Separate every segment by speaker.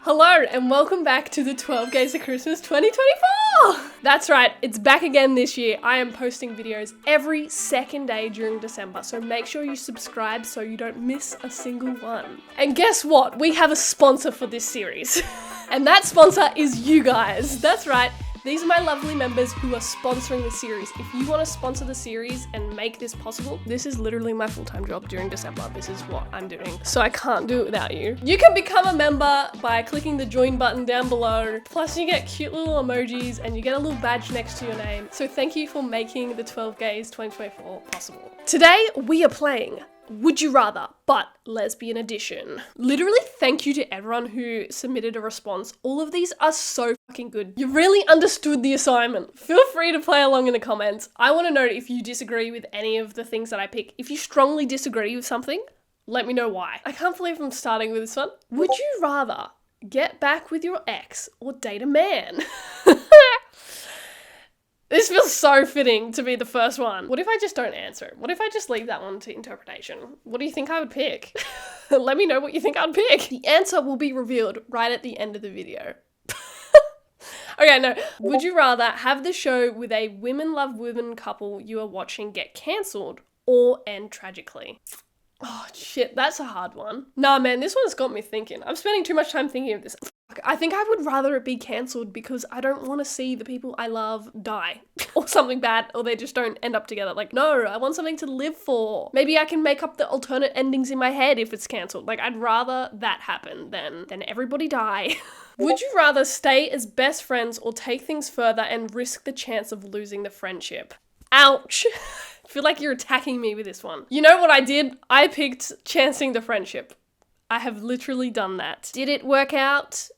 Speaker 1: Hello and welcome back to the 12 Gays of Christmas 2024! That's right, it's back again this year. I am posting videos every second day during December, so make sure you subscribe so you don't miss a single one. And guess what? We have a sponsor for this series. And that sponsor is you guys. That's right. These are my lovely members who are sponsoring the series. If you want to sponsor the series and make this possible, this is literally my full-time job during December. This is what I'm doing. So I can't do it without you. You can become a member by clicking the join button down below. Plus you get cute little emojis and you get a little badge next to your name. So thank you for making the 12 Gays 2024 possible. Today we are playing Would You Rather, but Lesbian Edition. Literally, thank you to everyone who submitted a response. All of these are so fucking good. You really understood the assignment. Feel free to play along in the comments. I want to know if you disagree with any of the things that I pick. If you strongly disagree with something, let me know why. I can't believe I'm starting with this one. Would you rather get back with your ex or date a man? This feels so fitting to be the first one. What if I just don't answer it? What if I just leave that one to interpretation? What do you think I would pick? Let me know what you think I'd pick. The answer will be revealed right at the end of the video. Okay, no. Would you rather have the show with a women love women couple you are watching get cancelled or end tragically? Oh shit, that's a hard one. Nah man, this one's got me thinking. I'm spending too much time thinking of this. I think I would rather it be cancelled because I don't want to see the people I love die or something bad, or they just don't end up together. Like, no, I want something to live for. Maybe I can make up the alternate endings in my head if it's cancelled. Like, I'd rather that happen than everybody die. Would you rather stay as best friends or take things further and risk the chance of losing the friendship? Ouch. I feel like you're attacking me with this one. You know what I did? I picked chancing the friendship. I have literally done that. Did it work out?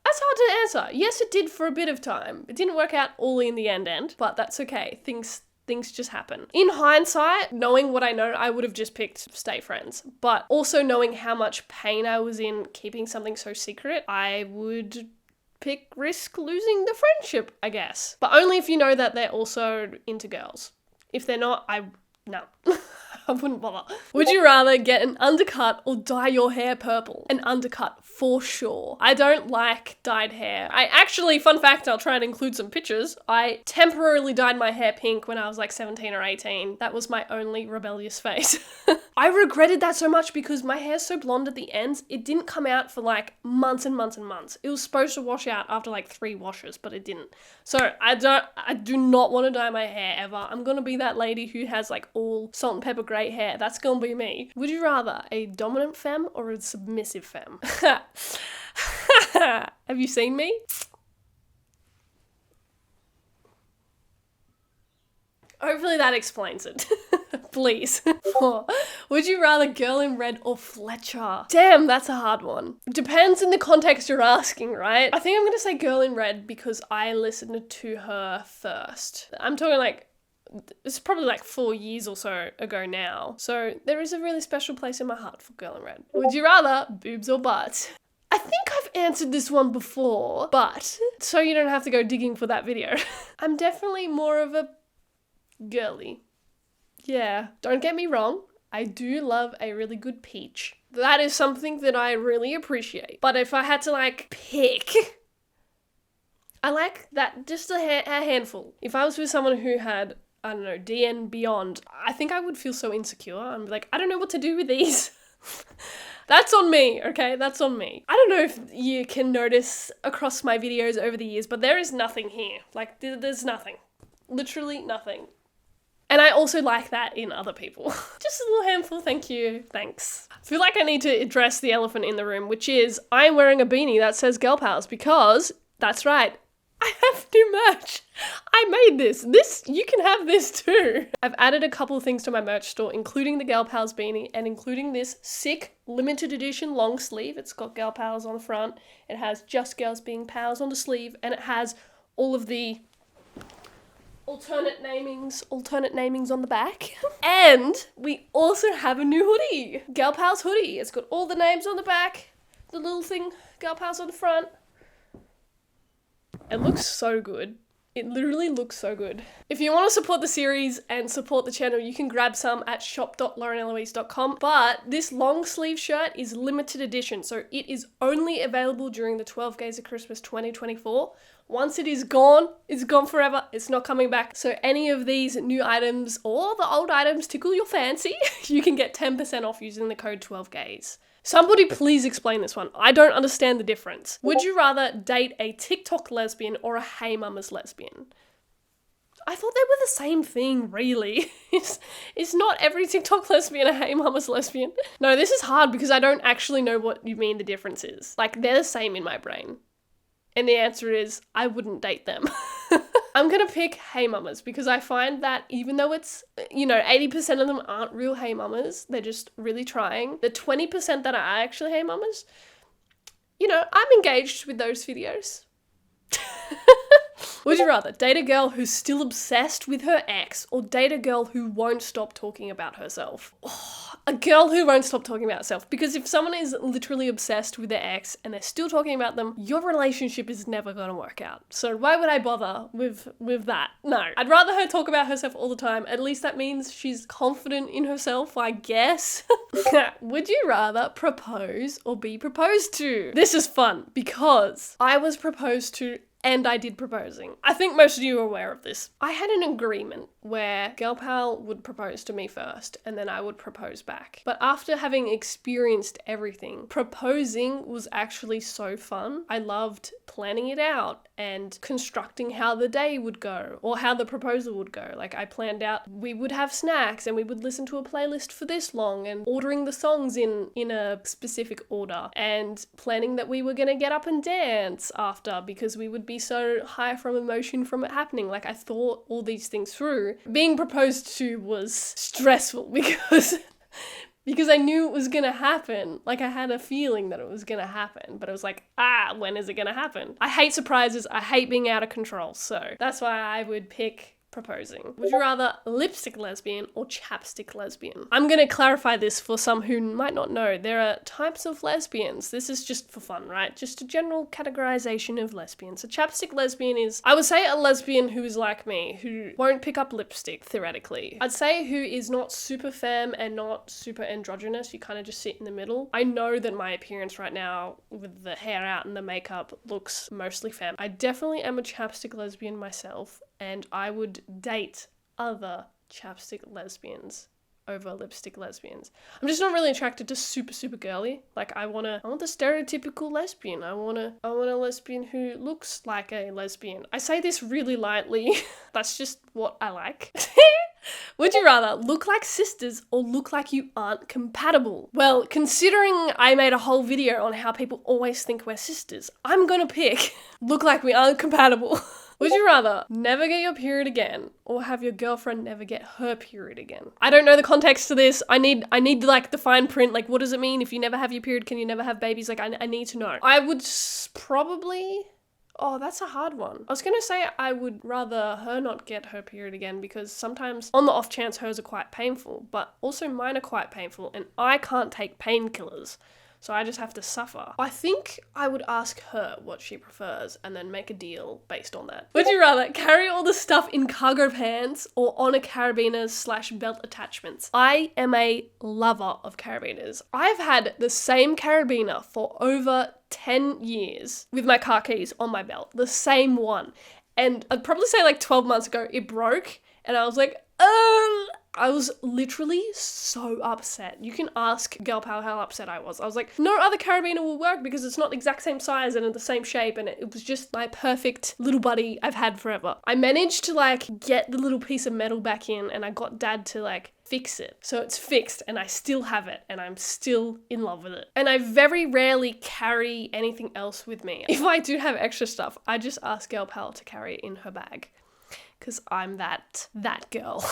Speaker 1: That's hard to answer. Yes, it did for a bit of time. It didn't work out all in the end, but that's okay. Things just happen. In hindsight, knowing what I know, I would have just picked stay friends. But also knowing how much pain I was in keeping something so secret, I would pick risk losing the friendship, I guess. But only if you know that they're also into girls. If they're not, no. I wouldn't bother. Would you rather get an undercut or dye your hair purple? An undercut for sure. I don't like dyed hair. I actually, fun fact, I'll try and include some pictures. I temporarily dyed my hair pink when I was like 17 or 18. That was my only rebellious phase. I regretted that so much because my hair's so blonde at the ends, it didn't come out for like months and months and months. It was supposed to wash out after like 3 washes, but it didn't. So I do not want to dye my hair ever. I'm gonna be that lady who has like all salt and pepper grey hair. That's gonna be me. Would you rather a dominant femme or a submissive femme? Have you seen me? Hopefully that explains it. Please. Would you rather Girl in Red or Fletcher? Damn, that's a hard one. Depends in the context you're asking, right? I think I'm gonna say Girl in Red because I listened to her first. I'm talking like, it's probably like 4 years or so ago now. So there is a really special place in my heart for Girl in Red. Would you rather boobs or butt? I think I've answered this one before, but so you don't have to go digging for that video. I'm definitely more of a girly. Yeah, don't get me wrong. I do love a really good peach. That is something that I really appreciate. But if I had to like pick, I like that just a handful. If I was with someone who had, I don't know, D and beyond, I think I would feel so insecure. I'm like, I don't know what to do with these. That's on me, okay? That's on me. I don't know if you can notice across my videos over the years, but there is nothing here. Like, there's nothing. Literally nothing. And I also like that in other people. Just a little handful, thank you, thanks. I feel like I need to address the elephant in the room, which is I'm wearing a beanie that says Girl Pals because, that's right, I have new merch. I made this. You can have this too. I've added a couple of things to my merch store, including the Girl Pals beanie and including this sick limited edition long sleeve. It's got Girl Pals on the front. It has just girls being pals on the sleeve, and it has all of the alternate namings on the back. And we also have a new hoodie. Girl Pals hoodie. It's got all the names on the back, the little thing, Girl Pals on the front. It looks so good. It literally looks so good. If you want to support the series and support the channel, you can grab some at shop.laureneloise.com. But this long sleeve shirt is limited edition, so it is only available during the 12 Days of Christmas 2024. Once it is gone, it's gone forever. It's not coming back. So any of these new items or the old items tickle your fancy, you can get 10% off using the code 12gays. Somebody please explain this one. I don't understand the difference. Would you rather date a TikTok lesbian or a Hey Mamas lesbian? I thought they were the same thing, really. Is not every TikTok lesbian a Hey Mamas lesbian? No, this is hard because I don't actually know what you mean the difference is. Like, they're the same in my brain. And the answer is, I wouldn't date them. I'm gonna pick Hey Mamas because I find that even though it's, 80% of them aren't real Hey Mamas, they're just really trying. The 20% that are actually Hey Mamas, I'm engaged with those videos. Would you rather date a girl who's still obsessed with her ex or date a girl who won't stop talking about herself? Oh, a girl who won't stop talking about herself. Because if someone is literally obsessed with their ex and they're still talking about them, your relationship is never going to work out. So why would I bother with that? No. I'd rather her talk about herself all the time. At least that means she's confident in herself, I guess. Would you rather propose or be proposed to? This is fun because I was proposed to and I did proposing. I think most of you are aware of this. I had an agreement where Girl Pal would propose to me first and then I would propose back. But after having experienced everything, proposing was actually so fun. I loved planning it out and constructing how the day would go or how the proposal would go. Like, I planned out we would have snacks and we would listen to a playlist for this long and ordering the songs in a specific order and planning that we were gonna get up and dance after because we would be so high from emotion from it happening. Like, I thought all these things through. Being proposed to was stressful because I knew it was gonna happen. Like, I had a feeling that it was gonna happen, but it was like, when is it gonna happen? I hate surprises. I hate being out of control. So that's why I would pick proposing. Would you rather lipstick lesbian or chapstick lesbian? I'm gonna clarify this for some who might not know. There are types of lesbians. This is just for fun, right? Just a general categorization of lesbians. A chapstick lesbian is, I would say, a lesbian who is like me, who won't pick up lipstick, theoretically. I'd say who is not super femme and not super androgynous. You kind of just sit in the middle. I know that my appearance right now with the hair out and the makeup looks mostly femme. I definitely am a chapstick lesbian myself, and I would date other chapstick lesbians over lipstick lesbians. I'm just not really attracted to super girly. Like, I want the stereotypical lesbian. I want a lesbian who looks like a lesbian. I say this really lightly. That's just what I like. Would you rather look like sisters or look like you aren't compatible? Well, considering I made a whole video on how people always think we're sisters, I'm gonna pick look like we aren't compatible. Would you rather never get your period again or have your girlfriend never get her period again? I don't know the context to this. I need like the fine print. Like, what does it mean? If you never have your period, can you never have babies? Like, I need to know. I would probably... Oh, that's a hard one. I was gonna say I would rather her not get her period again because sometimes on the off chance hers are quite painful, but also mine are quite painful and I can't take painkillers. So I just have to suffer. I think I would ask her what she prefers and then make a deal based on that. Would you rather carry all the stuff in cargo pants or on a carabiners/belt attachments? I am a lover of carabiners. I've had the same carabiner for over 10 years with my car keys on my belt. The same one. And I'd probably say like 12 months ago, it broke and I was like, I was literally so upset. You can ask Girl Pal how upset I was. I was like, no other carabiner will work because it's not the exact same size and in the same shape, and it was just my perfect little buddy I've had forever. I managed to like get the little piece of metal back in and I got Dad to like fix it. So it's fixed and I still have it and I'm still in love with it. And I very rarely carry anything else with me. If I do have extra stuff, I just ask Girl Pal to carry it in her bag. Because I'm that girl.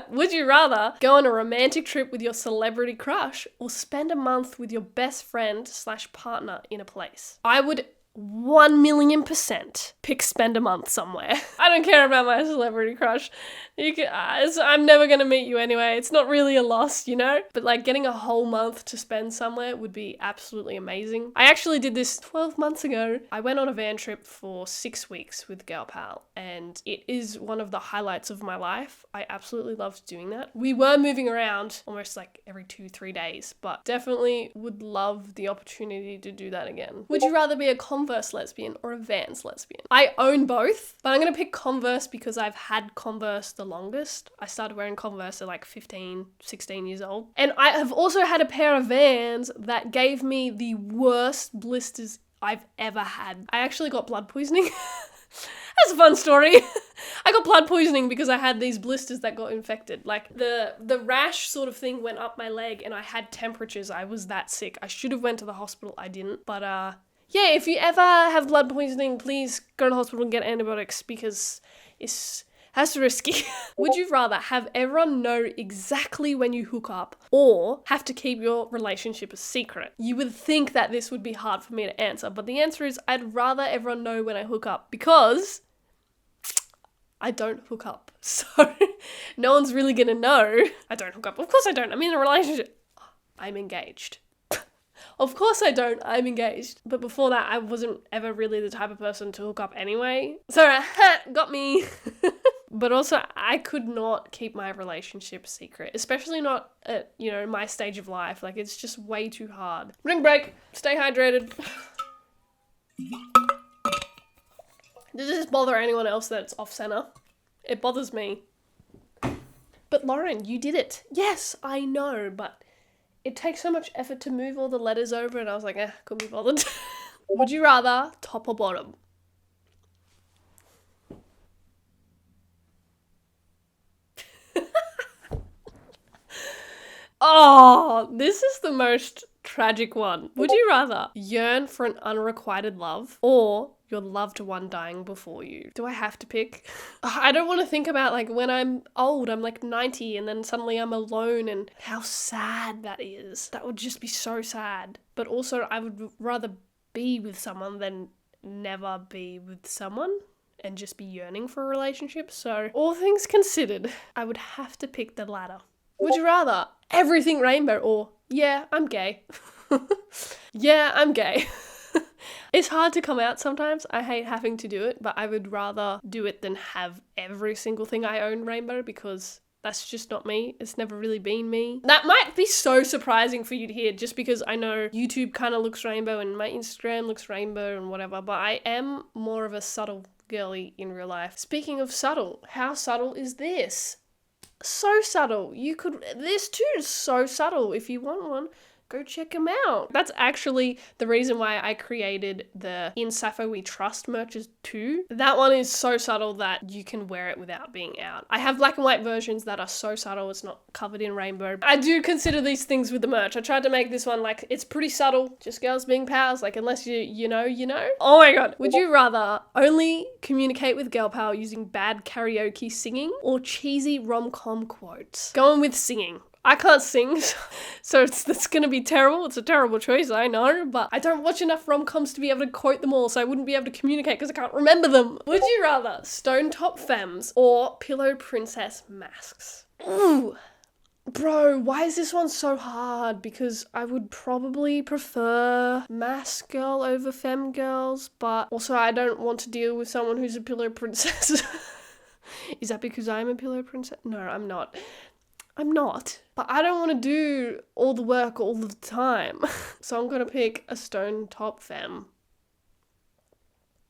Speaker 1: Would you rather go on a romantic trip with your celebrity crush or spend a month with your best friend/partner in a place? I would 1,000,000% pick spend a month somewhere. I don't care about my celebrity crush. I'm never gonna meet you anyway. It's not really a loss, you know? But like getting a whole month to spend somewhere would be absolutely amazing. I actually did this 12 months ago. I went on a van trip for 6 weeks with Girl Pal, and it is one of the highlights of my life. I absolutely loved doing that. We were moving around almost like every 2-3 days, but definitely would love the opportunity to do that again. Would you rather be a Converse lesbian or a Vans lesbian? I own both, but I'm gonna pick Converse because I've had Converse the longest. I started wearing Converse at like 15, 16 years old. And I have also had a pair of Vans that gave me the worst blisters I've ever had. I actually got blood poisoning. That's a fun story. I got blood poisoning because I had these blisters that got infected. Like the rash sort of thing went up my leg and I had temperatures. I was that sick. I should have went to the hospital. I didn't. But yeah, if you ever have blood poisoning, please go to the hospital and get antibiotics because that's risky. Would you rather have everyone know exactly when you hook up or have to keep your relationship a secret? You would think that this would be hard for me to answer, but the answer is I'd rather everyone know when I hook up because I don't hook up. So no one's really gonna know I don't hook up. Of course I don't. I'm in a relationship. I'm engaged. Of course I don't. I'm engaged. But before that, I wasn't ever really the type of person to hook up anyway. So, got me. But also, I could not keep my relationship secret, especially not at, my stage of life. Like, it's just way too hard. Ring break. Stay hydrated. Does this bother anyone else that it's off center? It bothers me. But Lauren, you did it. Yes, I know, but it takes so much effort to move all the letters over, and I was like, couldn't be bothered. Would you rather top or bottom? Oh, this is the most tragic one. Would you rather yearn for an unrequited love or your loved one dying before you? Do I have to pick? I don't want to think about like when I'm old, I'm like 90 and then suddenly I'm alone and how sad that is. That would just be so sad. But also I would rather be with someone than never be with someone and just be yearning for a relationship. So all things considered, I would have to pick the latter. Would you rather everything rainbow or yeah, I'm gay? Yeah, I'm gay. It's hard to come out sometimes. I hate having to do it, but I would rather do it than have every single thing I own rainbow because that's just not me. It's never really been me. That might be so surprising for you to hear just because I know YouTube kind of looks rainbow and my Instagram looks rainbow and whatever, but I am more of a subtle girly in real life. Speaking of subtle, how subtle is this? So subtle. This too is so subtle. If you want one, go check them out. That's actually the reason why I created the In Sappho We Trust merches too. That one is so subtle that you can wear it without being out. I have black and white versions that are so subtle it's not covered in rainbow. I do consider these things with the merch. I tried to make this one like it's pretty subtle, just girls being pals, like unless you know. Oh my god. Would you rather only communicate with Girl Pal using bad karaoke singing or cheesy rom-com quotes? Going with singing. I can't sing, so that's gonna be terrible. It's a terrible choice, I know, but I don't watch enough rom-coms to be able to quote them all, so I wouldn't be able to communicate because I can't remember them. Would you rather stone top femmes or pillow princess masks? Ooh. Bro, why is this one so hard? Because I would probably prefer mask girl over femme girls, but also I don't want to deal with someone who's a pillow princess. Is that because I'm a pillow princess? No, I'm not. But I don't want to do all the work all the time. So I'm going to pick a stone top femme.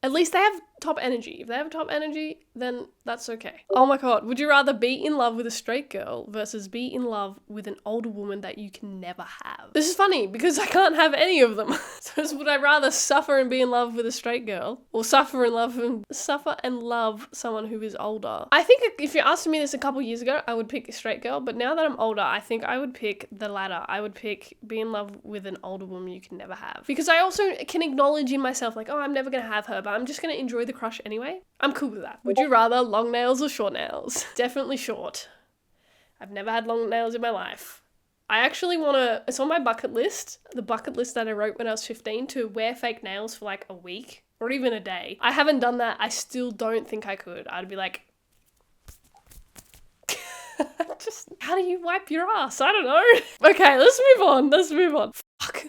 Speaker 1: At least they have top energy. If they have top energy, then that's okay. Oh my god, would you rather be in love with a straight girl versus be in love with an older woman that you can never have? This is funny because I can't have any of them. So would I rather suffer and be in love with a straight girl or suffer and love someone who is older? I think if you asked me this a couple years ago, I would pick a straight girl, but now that I'm older, I think I would pick the latter. I would pick be in love with an older woman you can never have. Because I also can acknowledge in myself like, oh, I'm never going to have her, but I'm just going to enjoy the crush anyway. I'm cool with that. Would you rather long nails or short nails? Definitely short. I've never had long nails in my life. I actually want to, it's on my bucket list, the bucket list that I wrote when I was 15, to wear fake nails for like a week or even a day. I haven't done that. I still don't think I could. I'd be like, just, how do you wipe your ass? I don't know. Okay, let's move on. Fuck.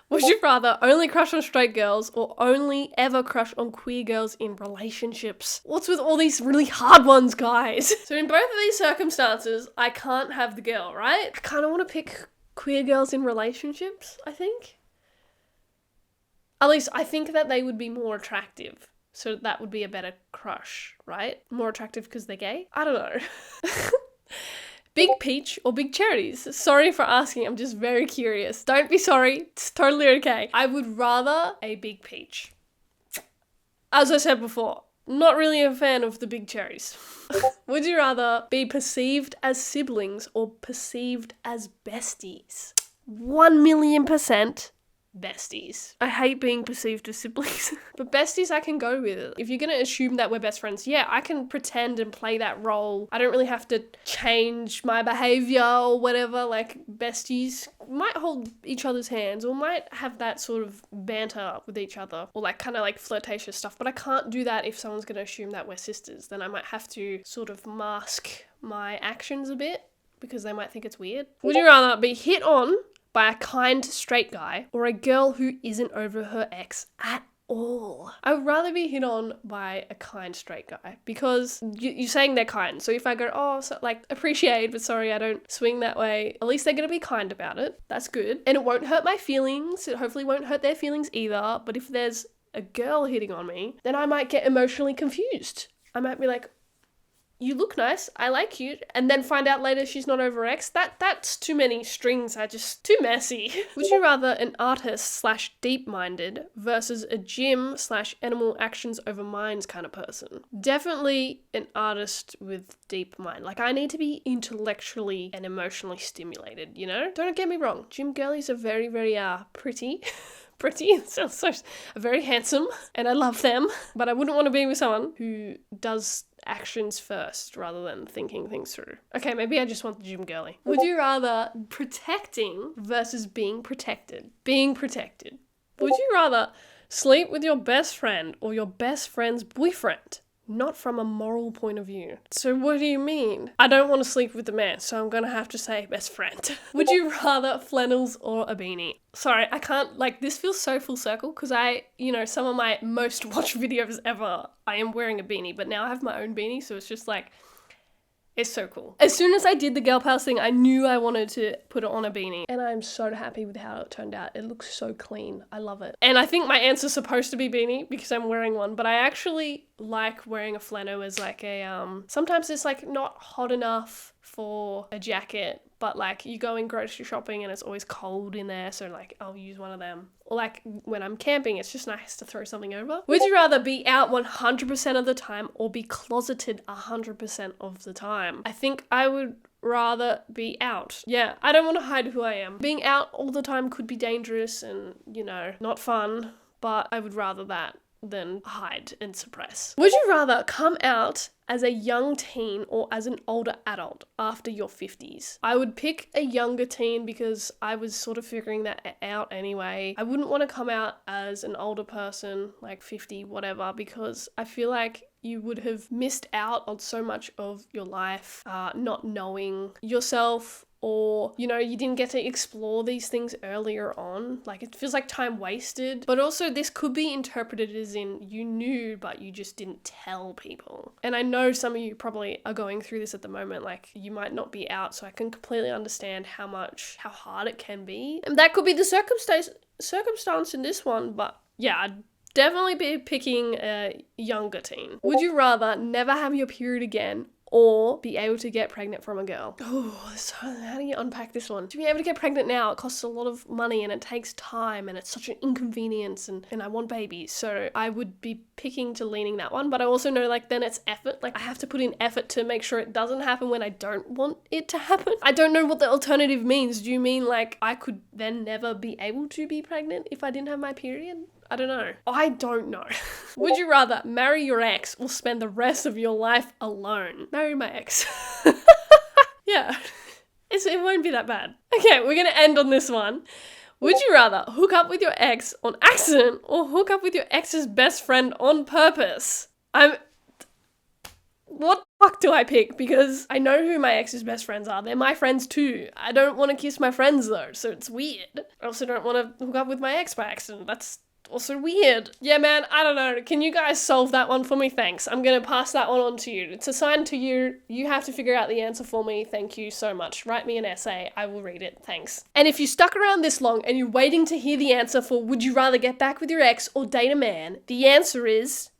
Speaker 1: Would you rather only crush on straight girls or only ever crush on queer girls in relationships? What's with all these really hard ones, guys? So in both of these circumstances, I can't have the girl, right? I kind of want to pick queer girls in relationships, I think. At least I think that they would be more attractive. So that would be a better crush, right? More attractive because they're gay? I don't know. Big peach or big cherries? Sorry for asking, I'm just very curious. Don't be sorry, it's totally okay. I would rather a big peach. As I said before, not really a fan of the big cherries. Would you rather be perceived as siblings or perceived as besties? 1,000,000% besties. I hate being perceived as siblings. But besties I can go with. If you're gonna assume that we're best friends, yeah, I can pretend and play that role. I don't really have to change my behavior or whatever. Like, besties might hold each other's hands or might have that sort of banter with each other or like kind of like flirtatious stuff, but I can't do that if someone's gonna assume that we're sisters. Then I might have to sort of mask my actions a bit because they might think it's weird. Would you rather be hit on by a kind straight guy or a girl who isn't over her ex at all? I would rather be hit on by a kind straight guy because you're saying they're kind. So if I go, oh, so, like, appreciate, but sorry, I don't swing that way, at least they're going to be kind about it. That's good. And it won't hurt my feelings. It hopefully won't hurt their feelings either. But if there's a girl hitting on me, then I might get emotionally confused. I might be like, you look nice, I like you, and then find out later she's not over ex. That's too many strings, too messy. Would you rather an artist / deep-minded versus a gym / animal actions over minds kind of person? Definitely an artist with deep mind. Like, I need to be intellectually and emotionally stimulated, you know? Don't get me wrong, gym girlies are very, very pretty. So very handsome, and I love them, but I wouldn't want to be with someone who does actions first rather than thinking things through. Okay, maybe I just want the gym girly. Would you rather protecting versus being protected? Being protected. Would you rather sleep with your best friend or your best friend's boyfriend? Not from a moral point of view. So what do you mean? I don't want to sleep with the man, so I'm gonna have to say best friend. Would you rather flannels or a beanie? Sorry, I can't, like, this feels so full circle because some of my most watched videos ever, I am wearing a beanie, but now I have my own beanie, so it's just like, it's so cool. As soon as I did the girl pals thing, I knew I wanted to put it on a beanie. And I'm so happy with how it turned out. It looks so clean. I love it. And I think my answer's supposed to be beanie because I'm wearing one, but I actually like wearing a flannel as like a, sometimes it's like not hot enough for a jacket, but like you go in grocery shopping and it's always cold in there, so like I'll use one of them. Or like when I'm camping, it's just nice to throw something over. Would you rather be out 100% of the time or be closeted 100% of the time? I think I would rather be out. Yeah, I don't want to hide who I am. Being out all the time could be dangerous and, not fun, but I would rather that than hide and suppress. Would you rather come out as a young teen or as an older adult after your 50s? I would pick a younger teen because I was sort of figuring that out anyway. I wouldn't want to come out as an older person, like 50, whatever, because I feel like you would have missed out on so much of your life, not knowing yourself, or, you didn't get to explore these things earlier on. Like, it feels like time wasted. But also, this could be interpreted as in you knew, but you just didn't tell people. And I know some of you probably are going through this at the moment. Like, you might not be out, so I can completely understand how hard it can be. And that could be the circumstance in this one, but yeah, I'd definitely be picking a younger teen. Would you rather never have your period again or be able to get pregnant from a girl? Oh, so how do you unpack this one? To be able to get pregnant now, it costs a lot of money and it takes time and it's such an inconvenience and I want babies. So I would be picking to leaning that one, but I also know then it's effort. Like, I have to put in effort to make sure it doesn't happen when I don't want it to happen. I don't know what the alternative means. Do you mean like I could then never be able to be pregnant if I didn't have my period? I don't know. Would you rather marry your ex or spend the rest of your life alone? Marry my ex. Yeah. It won't be that bad. Okay, we're gonna end on this one. Would you rather hook up with your ex on accident or hook up with your ex's best friend on purpose? What the fuck do I pick? Because I know who my ex's best friends are. They're my friends too. I don't want to kiss my friends though, so it's weird. I also don't want to hook up with my ex by accident. That's also weird. Yeah, man, I don't know. Can you guys solve that one for me? Thanks. I'm gonna pass that one on to you. It's assigned to you. You have to figure out the answer for me. Thank you so much. Write me an essay. I will read it. Thanks. And if you stuck around this long and you're waiting to hear the answer for would you rather get back with your ex or date a man, the answer is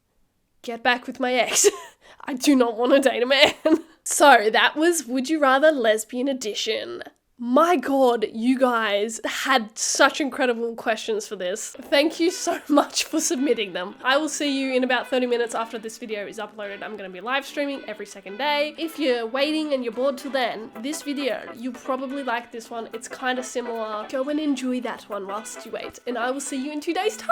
Speaker 1: get back with my ex. I do not want to date a man. So that was Would You Rather Lesbian Edition. My God, you guys had such incredible questions for this. Thank you so much for submitting them. I will see you in about 30 minutes after this video is uploaded. I'm going to be live streaming every second day. If you're waiting and you're bored till then, this video, you'll probably like this one. It's kind of similar. Go and enjoy that one whilst you wait. And I will see you in 2 days' time.